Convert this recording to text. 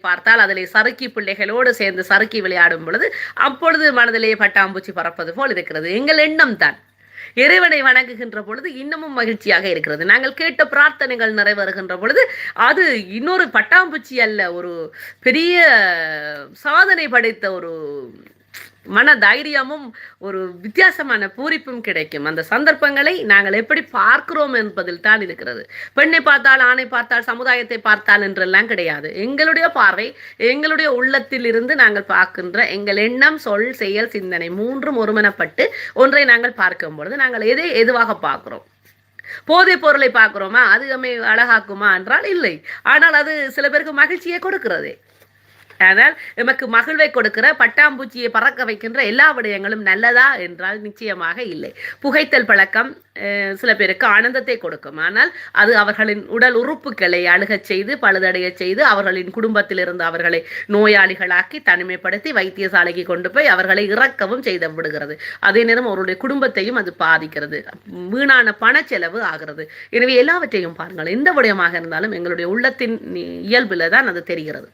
பார்த்தால் அதிலே சறுக்கி பிள்ளைகளோடு சேர்ந்து சறுக்கி விளையாடும் பொழுது அப்பொழுது மனதிலே பட்டாம்பூச்சி பறப்பது போல் இருக்கிறது. எங்கள் எண்ணம் தான். இறைவனை வணங்குகின்ற பொழுது இன்னமும் மகிழ்ச்சியாக இருக்கிறது. நாங்கள் கேட்ட பிரார்த்தனைகள் நிறைவேறுகின்ற பொழுது அது இன்னொரு பட்டாம்பூச்சி அல்ல, ஒரு பெரிய சாதனை படைத்த ஒரு மன தைரியமும் ஒரு வித்தியாசமான பூரிப்பும் கிடைக்கும். அந்த சந்தர்ப்பங்களை நாங்கள் எப்படி பார்க்கிறோம் என்பதில் தான் இருக்கிறது. பெண்ணை பார்த்தால், ஆணை பார்த்தால், சமுதாயத்தை பார்த்தால் என்றெல்லாம் கிடையாது. எங்களுடைய பார்வை, எங்களுடைய உள்ளத்தில் இருந்து நாங்கள் பார்க்கின்ற எங்கள் எண்ணம், சொல், செயல், சிந்தனை மூன்றும் ஒருமனப்பட்டு ஒன்றை நாங்கள் பார்க்கும் பொழுது நாங்கள் எதுவாக பார்க்கிறோம்? போதைப் பொருளை பார்க்கிறோமா? அது நம்மை அழகாக்குமா என்றால் இல்லை. ஆனால் அது சில பேருக்கு மகிழ்ச்சியை கொடுக்கிறதே. ஆனால் எமக்கு மகிழ்வை கொடுக்கிற, பட்டாம்பூச்சியை பறக்க வைக்கின்ற எல்லா விடயங்களும் நல்லதா என்றால் நிச்சயமாக இல்லை. புகைத்தல் பழக்கம் சில பேருக்கு ஆனந்தத்தை கொடுக்கும். ஆனால் அது அவர்களின் உடல் உறுப்புகளை அழுகச் செய்து, பழுதடைய செய்து, அவர்களின் குடும்பத்திலிருந்து அவர்களை நோயாளிகளாக்கி தனிமைப்படுத்தி வைத்தியசாலைக்கு கொண்டு போய் அவர்களை இறக்கவும் செய்து விடுகிறது. அதே நேரம் அவருடைய குடும்பத்தையும் அது பாதிக்கிறது. வீணான பண செலவு ஆகிறது. எனவே எல்லாவற்றையும் பாருங்கள். எந்த விடயமாக இருந்தாலும் எங்களுடைய உள்ளத்தின் இயல்பில் தான் அது தெரிகிறது.